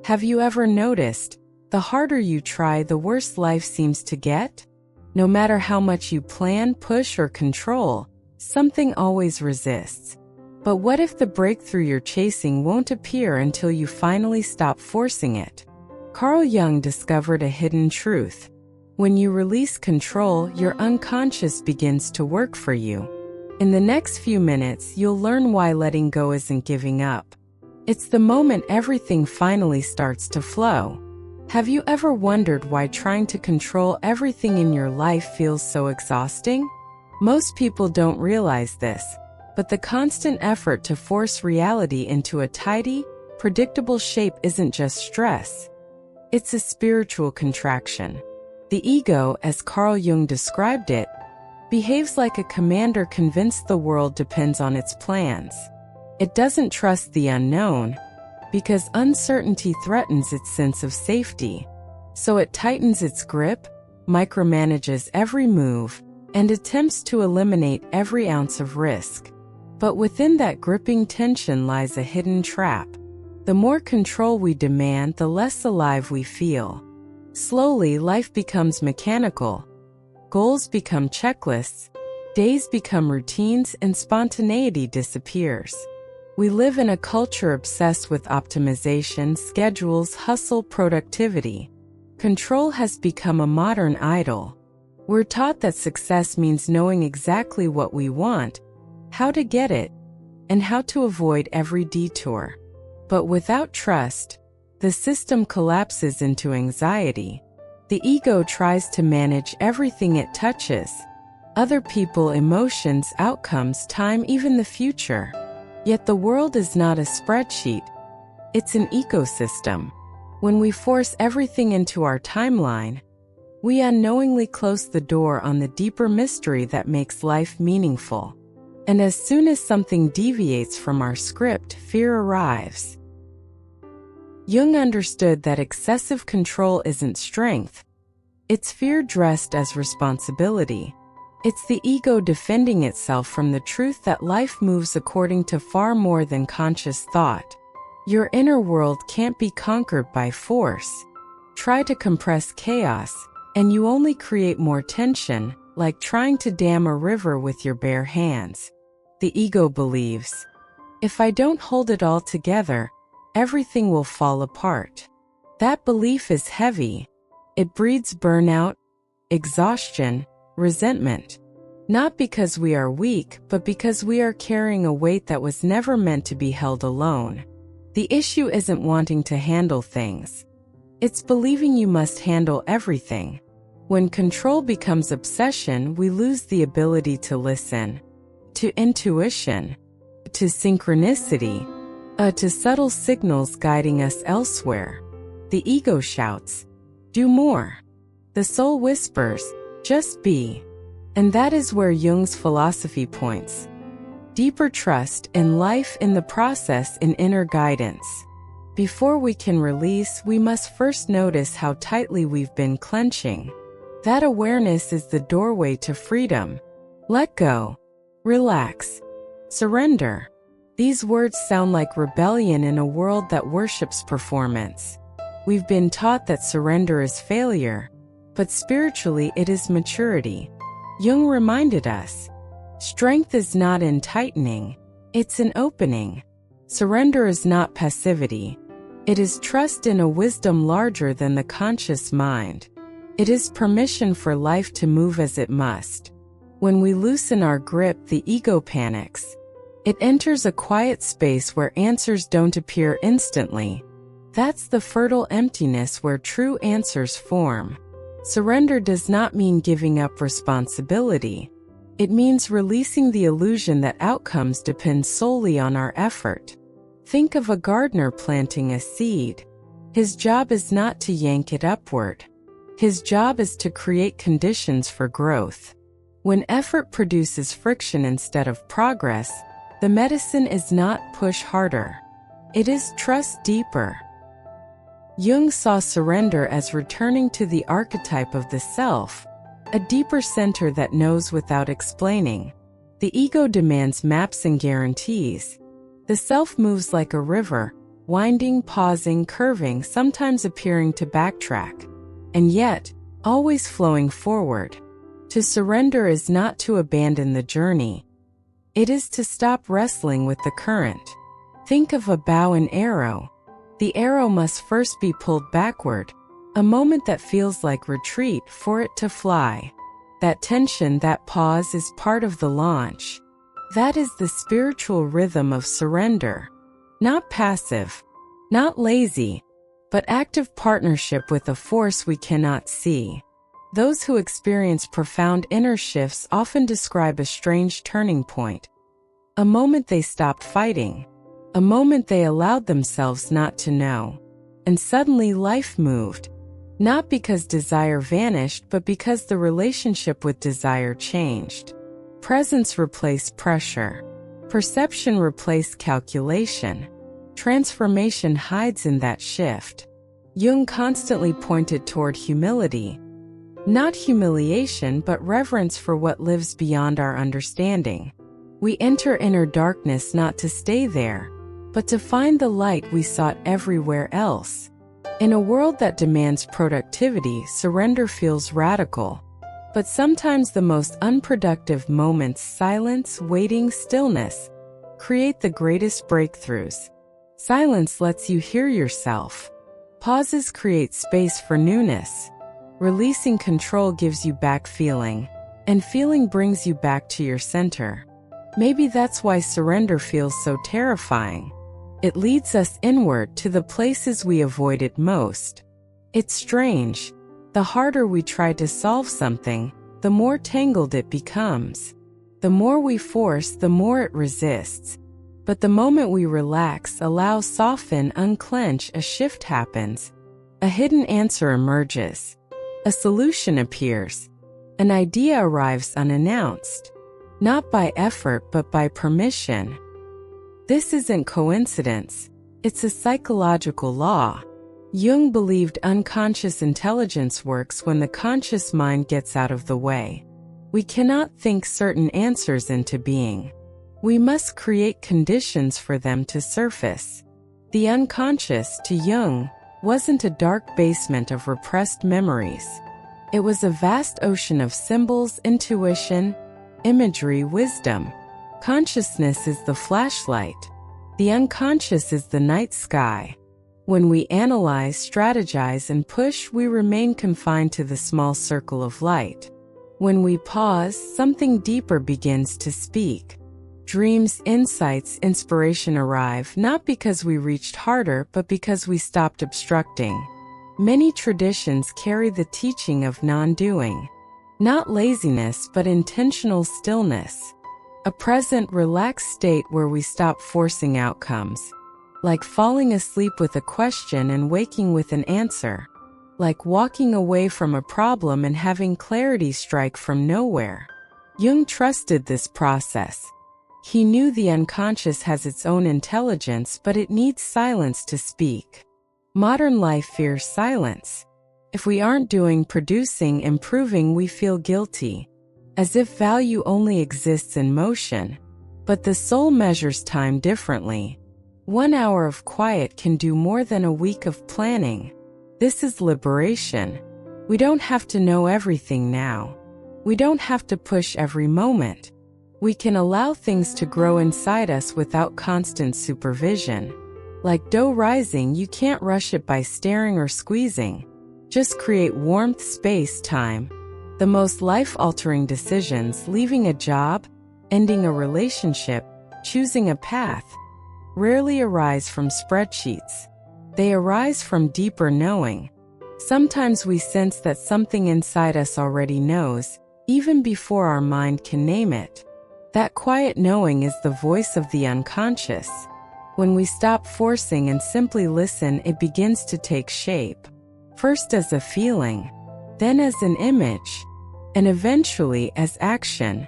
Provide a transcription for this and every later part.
Have you ever noticed, the harder you try, the worse life seems to get? No matter how much you plan, push, or control, something always resists. But what if the breakthrough you're chasing won't appear until you finally stop forcing it? Carl Jung discovered a hidden truth. When you release control, your unconscious begins to work for you. In the next few minutes, you'll learn why letting go isn't giving up. It's the moment everything finally starts to flow. Have you ever wondered why trying to control everything in your life feels so exhausting? Most people don't realize this, but the constant effort to force reality into a tidy, predictable shape isn't just stress. It's a spiritual contraction. The ego, as Carl Jung described it, behaves like a commander convinced the world depends on its plans. It doesn't trust the unknown, because uncertainty threatens its sense of safety. So it tightens its grip, micromanages every move, and attempts to eliminate every ounce of risk. But within that gripping tension lies a hidden trap. The more control we demand, the less alive we feel. Slowly, life becomes mechanical. Goals become checklists, days become routines, and spontaneity disappears. We live in a culture obsessed with optimization, schedules, hustle, productivity. Control has become a modern idol. We're taught that success means knowing exactly what we want, how to get it, and how to avoid every detour. But without trust, the system collapses into anxiety. The ego tries to manage everything it touches: other people, emotions, outcomes, time, even the future. Yet the world is not a spreadsheet. It's an ecosystem. When we force everything into our timeline, we unknowingly close the door on the deeper mystery that makes life meaningful. And as soon as something deviates from our script, fear arrives. Jung understood that excessive control isn't strength. It's fear dressed as responsibility. It's the ego defending itself from the truth that life moves according to far more than conscious thought. Your inner world can't be conquered by force. Try to compress chaos, and you only create more tension, like trying to dam a river with your bare hands. The ego believes, if I don't hold it all together, everything will fall apart. That belief is heavy. It breeds burnout, exhaustion, resentment. Not because we are weak, but because we are carrying a weight that was never meant to be held alone. The issue isn't wanting to handle things. It's believing you must handle everything. When control becomes obsession, we lose the ability to listen, to intuition, to synchronicity, to subtle signals guiding us elsewhere. The ego shouts, do more. The soul whispers, just be. And that is where Jung's philosophy points. Deeper trust in life, in the process, in inner guidance. Before we can release, we must first notice how tightly we've been clenching. That awareness is the doorway to freedom. Let go. Relax. Surrender. These words sound like rebellion in a world that worships performance. We've been taught that surrender is failure, but spiritually it is maturity. Jung reminded us, strength is not in tightening, it's in opening. Surrender is not passivity. It is trust in a wisdom larger than the conscious mind. It is permission for life to move as it must. When we loosen our grip, the ego panics. It enters a quiet space where answers don't appear instantly. That's the fertile emptiness where true answers form. Surrender does not mean giving up responsibility. It means releasing the illusion that outcomes depend solely on our effort. Think of a gardener planting a seed. His job is not to yank it upward. His job is to create conditions for growth. When effort produces friction instead of progress, the medicine is not push harder. It is trust deeper. Jung saw surrender as returning to the archetype of the self, a deeper center that knows without explaining. The ego demands maps and guarantees. The self moves like a river, winding, pausing, curving, sometimes appearing to backtrack, and yet, always flowing forward. To surrender is not to abandon the journey. It is to stop wrestling with the current. Think of a bow and arrow. The arrow must first be pulled backward, a moment that feels like retreat for it to fly. That tension, that pause is part of the launch. That is the spiritual rhythm of surrender. Not passive, not lazy, but active partnership with a force we cannot see. Those who experience profound inner shifts often describe a strange turning point. A moment they stopped fighting. A moment they allowed themselves not to know. And suddenly life moved. Not because desire vanished, but because the relationship with desire changed. Presence replaced pressure. Perception replaced calculation. Transformation hides in that shift. Jung constantly pointed toward humility. Not humiliation, but reverence for what lives beyond our understanding. We enter inner darkness not to stay there, but to find the light we sought everywhere else. In a world that demands productivity, surrender feels radical. But sometimes the most unproductive moments, silence, waiting, stillness, create the greatest breakthroughs. Silence lets you hear yourself. Pauses create space for newness. Releasing control gives you back feeling, and feeling brings you back to your center. Maybe that's why surrender feels so terrifying. It leads us inward to the places we avoided most. It's strange. The harder we try to solve something, the more tangled it becomes. The more we force, the more it resists. But the moment we relax, allow, soften, unclench, a shift happens. A hidden answer emerges. A solution appears. An idea arrives unannounced. Not by effort, but by permission. This isn't coincidence. It's a psychological law. Jung believed unconscious intelligence works when the conscious mind gets out of the way. We cannot think certain answers into being. We must create conditions for them to surface. The unconscious, to Jung, wasn't a dark basement of repressed memories. It was a vast ocean of symbols, intuition, imagery, wisdom. Consciousness is the flashlight. The unconscious is the night sky. When we analyze, strategize, and push, we remain confined to the small circle of light. When we pause, something deeper begins to speak. Dreams, insights, inspiration arrive, not because we reached harder, but because we stopped obstructing. Many traditions carry the teaching of non-doing. Not laziness, but intentional stillness. A present, relaxed state where we stop forcing outcomes. Like falling asleep with a question and waking with an answer. Like walking away from a problem and having clarity strike from nowhere. Jung trusted this process. He knew the unconscious has its own intelligence, but it needs silence to speak. Modern life fears silence. If we aren't doing, producing, improving, we feel guilty. As if value only exists in motion. But the soul measures time differently. 1 hour of quiet can do more than a week of planning. This is liberation. We don't have to know everything now. We don't have to push every moment. We can allow things to grow inside us without constant supervision. Like dough rising, you can't rush it by staring or squeezing. Just create warmth, space, time. The most life-altering decisions, leaving a job, ending a relationship, choosing a path, rarely arise from spreadsheets. They arise from deeper knowing. Sometimes we sense that something inside us already knows, even before our mind can name it. That quiet knowing is the voice of the unconscious. When we stop forcing and simply listen, it begins to take shape. First as a feeling, then as an image, and eventually as action.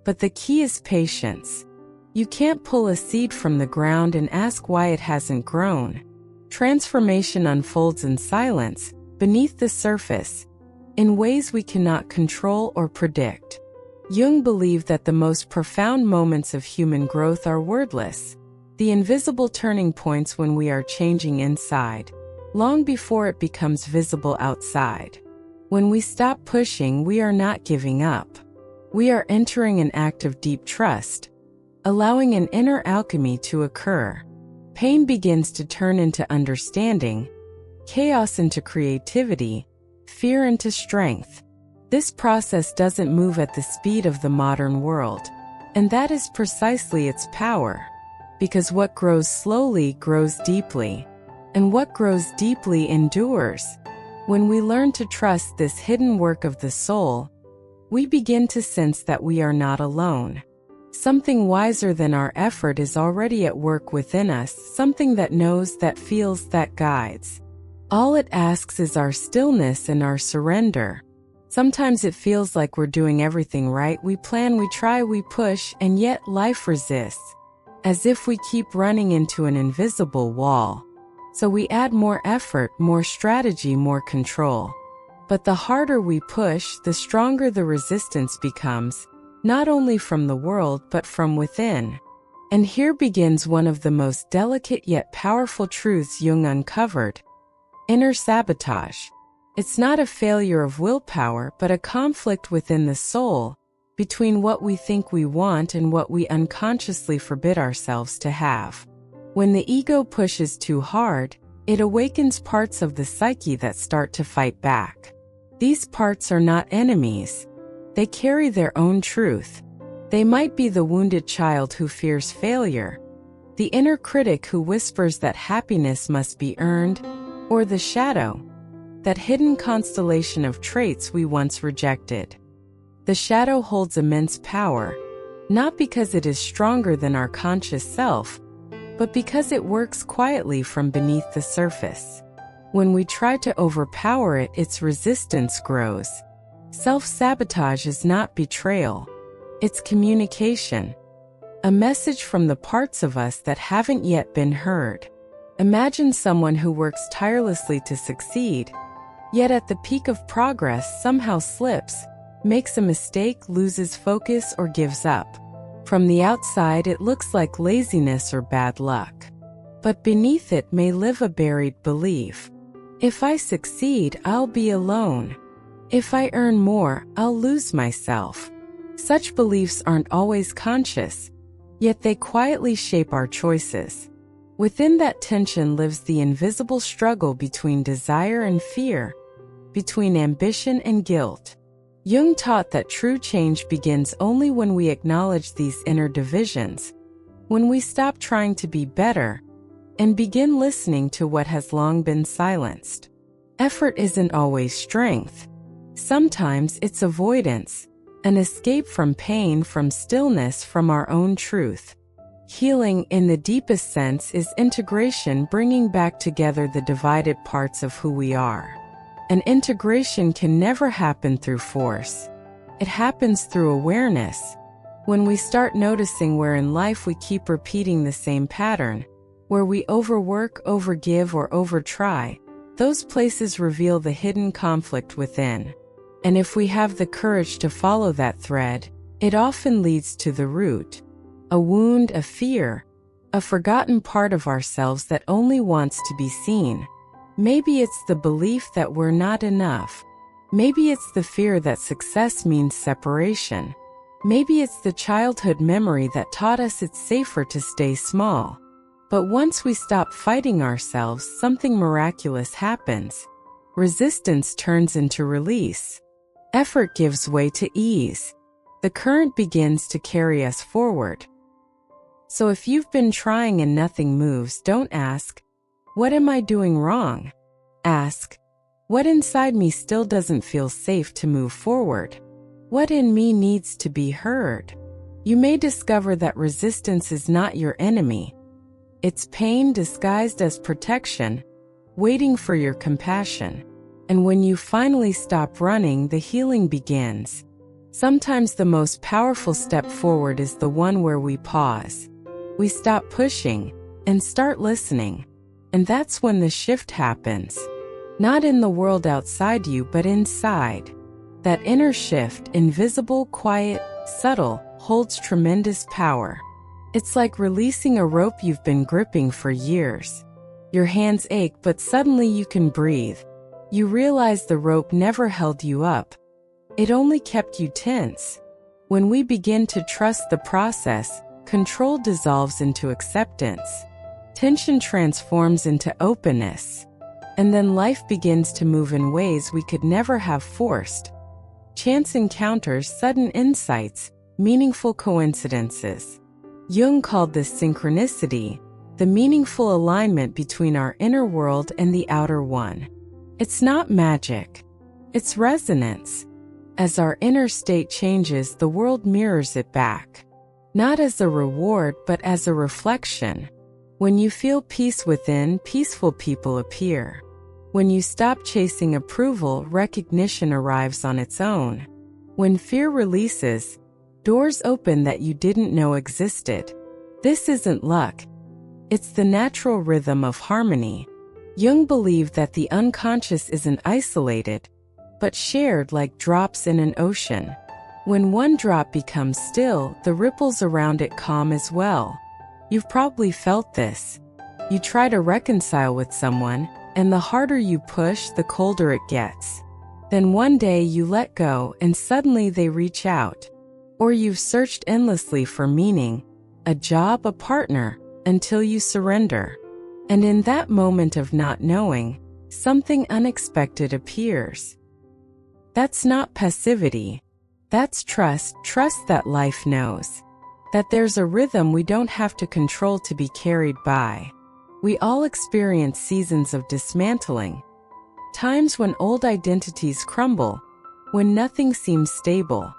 But the key is patience. You can't pull a seed from the ground and ask why it hasn't grown. Transformation unfolds in silence, beneath the surface, in ways we cannot control or predict. Jung believed that the most profound moments of human growth are wordless. The invisible turning points when we are changing inside, long before it becomes visible outside. When we stop pushing, we are not giving up. We are entering an act of deep trust, allowing an inner alchemy to occur. Pain begins to turn into understanding, chaos into creativity, fear into strength. This process doesn't move at the speed of the modern world, and that is precisely its power. Because what grows slowly grows deeply, and what grows deeply endures. When we learn to trust this hidden work of the soul, we begin to sense that we are not alone. Something wiser than our effort is already at work within us, something that knows, that feels, that guides. All it asks is our stillness and our surrender. Sometimes it feels like we're doing everything right. We plan, we try, we push, and yet life resists, as if we keep running into an invisible wall. So we add more effort, more strategy, more control. But the harder we push, the stronger the resistance becomes, not only from the world but from within. And here begins one of the most delicate yet powerful truths Jung uncovered: inner sabotage. It's not a failure of willpower, but a conflict within the soul, between what we think we want and what we unconsciously forbid ourselves to have. When the ego pushes too hard, it awakens parts of the psyche that start to fight back. These parts are not enemies. They carry their own truth. They might be the wounded child who fears failure, the inner critic who whispers that happiness must be earned, or the shadow, that hidden constellation of traits we once rejected. The shadow holds immense power, not because it is stronger than our conscious self, but because it works quietly from beneath the surface. When we try to overpower it, its resistance grows. Self-sabotage is not betrayal. It's communication. A message from the parts of us that haven't yet been heard. Imagine someone who works tirelessly to succeed, yet at the peak of progress somehow slips, makes a mistake, loses focus, or gives up. From the outside, it looks like laziness or bad luck. But beneath it may live a buried belief. If I succeed, I'll be alone. If I earn more, I'll lose myself. Such beliefs aren't always conscious, yet they quietly shape our choices. Within that tension lives the invisible struggle between desire and fear, between ambition and guilt. Jung taught that true change begins only when we acknowledge these inner divisions, when we stop trying to be better, and begin listening to what has long been silenced. Effort isn't always strength. Sometimes it's avoidance, an escape from pain, from stillness, from our own truth. Healing, in the deepest sense, is integration, bringing back together the divided parts of who we are. And integration can never happen through force. It happens through awareness. When we start noticing where in life we keep repeating the same pattern, where we overwork, overgive, or overtry, those places reveal the hidden conflict within. And if we have the courage to follow that thread, it often leads to the root. A wound, a fear, a forgotten part of ourselves that only wants to be seen. Maybe it's the belief that we're not enough. Maybe it's the fear that success means separation. Maybe it's the childhood memory that taught us it's safer to stay small. But once we stop fighting ourselves, something miraculous happens. Resistance turns into release. Effort gives way to ease. The current begins to carry us forward. So if you've been trying and nothing moves, don't ask, "What am I doing wrong?" Ask, "What inside me still doesn't feel safe to move forward? What in me needs to be heard?" You may discover that resistance is not your enemy. It's pain disguised as protection, waiting for your compassion. And when you finally stop running, the healing begins. Sometimes the most powerful step forward is the one where we pause. We stop pushing and start listening. And that's when the shift happens. Not in the world outside you, but inside. That inner shift, invisible, quiet, subtle, holds tremendous power. It's like releasing a rope you've been gripping for years. Your hands ache, but suddenly you can breathe. You realize the rope never held you up. It only kept you tense. When we begin to trust the process, control dissolves into acceptance. Tension transforms into openness. And then life begins to move in ways we could never have forced. Chance encounters, sudden insights, meaningful coincidences. Jung called this synchronicity, the meaningful alignment between our inner world and the outer one. It's not magic. It's resonance. As our inner state changes, the world mirrors it back. Not as a reward, but as a reflection. When you feel peace within, peaceful people appear. When you stop chasing approval, recognition arrives on its own. When fear releases, doors open that you didn't know existed. This isn't luck. It's the natural rhythm of harmony. Jung believed that the unconscious isn't isolated, but shared like drops in an ocean. When one drop becomes still, the ripples around it calm as well. You've probably felt this. You try to reconcile with someone, and the harder you push, the colder it gets. Then one day you let go, and suddenly they reach out. Or you've searched endlessly for meaning, a job, a partner, until you surrender. And in that moment of not knowing, something unexpected appears. That's not passivity. That's trust that life knows. That there's a rhythm we don't have to control to be carried by. We all experience seasons of dismantling. Times when old identities crumble, when nothing seems stable,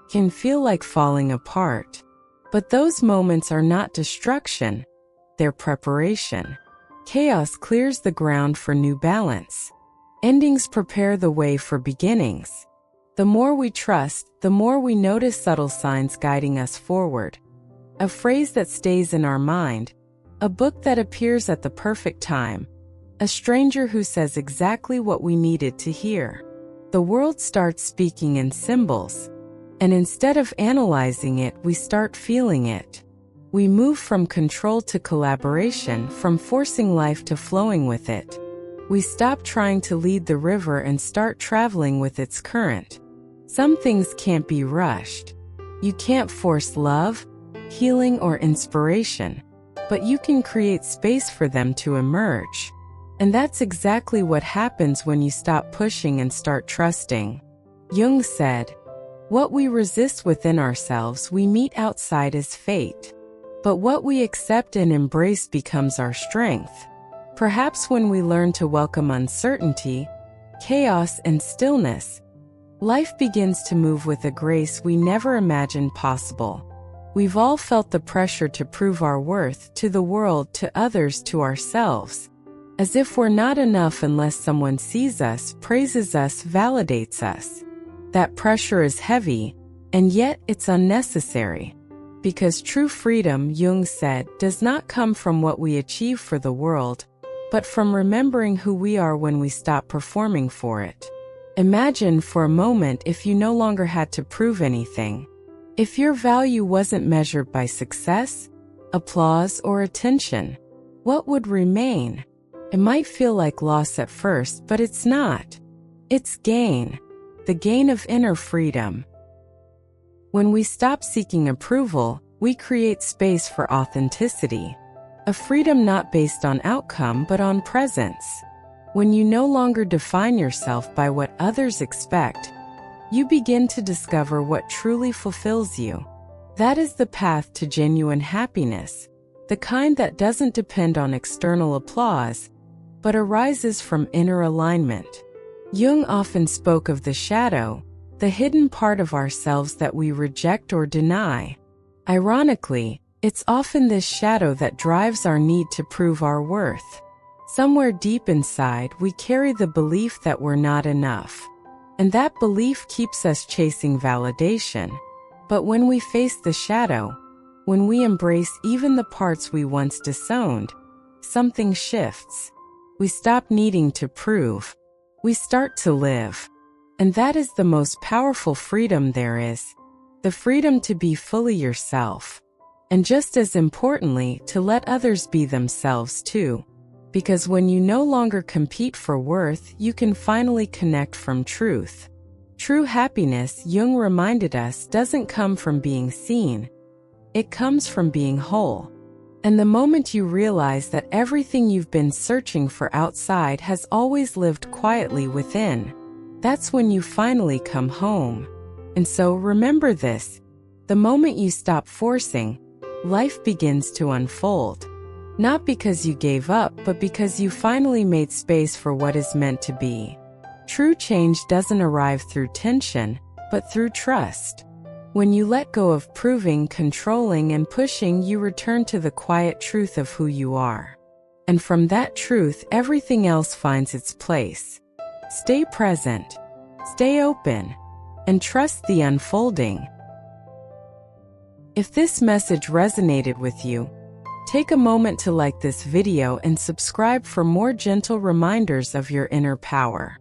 can feel like falling apart. But those moments are not destruction, they're preparation. Chaos clears the ground for new balance. Endings prepare the way for beginnings. The more we trust, the more we notice subtle signs guiding us forward. A phrase that stays in our mind, a book that appears at the perfect time, a stranger who says exactly what we needed to hear. The world starts speaking in symbols, and instead of analyzing it, we start feeling it. We move from control to collaboration, from forcing life to flowing with it. We stop trying to lead the river and start traveling with its current. Some things can't be rushed. You can't force love, healing, or inspiration, but you can create space for them to emerge. And that's exactly what happens when you stop pushing and start trusting. Jung said, "What we resist within ourselves we meet outside as fate. But what we accept and embrace becomes our strength." Perhaps when we learn to welcome uncertainty, chaos, and stillness, life begins to move with a grace we never imagined possible. We've all felt the pressure to prove our worth to the world, to others, to ourselves. As if we're not enough unless someone sees us, praises us, validates us. That pressure is heavy, and yet it's unnecessary. Because true freedom, Jung said, does not come from what we achieve for the world, but from remembering who we are when we stop performing for it. Imagine for a moment if you no longer had to prove anything. If your value wasn't measured by success, applause, or attention, what would remain? It might feel like loss at first, but it's not. It's gain. The gain of inner freedom. When we stop seeking approval, we create space for authenticity. A freedom not based on outcome but on presence. When you no longer define yourself by what others expect, you begin to discover what truly fulfills you. That is the path to genuine happiness, the kind that doesn't depend on external applause, but arises from inner alignment. Jung often spoke of the shadow, the hidden part of ourselves that we reject or deny. Ironically, it's often this shadow that drives our need to prove our worth. Somewhere deep inside, we carry the belief that we're not enough. And that belief keeps us chasing validation. But when we face the shadow, when we embrace even the parts we once disowned, something shifts. We stop needing to prove. We start to live. And that is the most powerful freedom there is. The freedom to be fully yourself. And just as importantly, to let others be themselves too. Because when you no longer compete for worth, you can finally connect from truth. True happiness, Jung reminded us, doesn't come from being seen. It comes from being whole. And the moment you realize that everything you've been searching for outside has always lived quietly within, that's when you finally come home. And so remember this: the moment you stop forcing, life begins to unfold. Not because you gave up, but because you finally made space for what is meant to be. True change doesn't arrive through tension, but through trust. When you let go of proving, controlling, and pushing, you return to the quiet truth of who you are. And from that truth, everything else finds its place. Stay present, stay open, and trust the unfolding. If this message resonated with you, take a moment to like this video and subscribe for more gentle reminders of your inner power.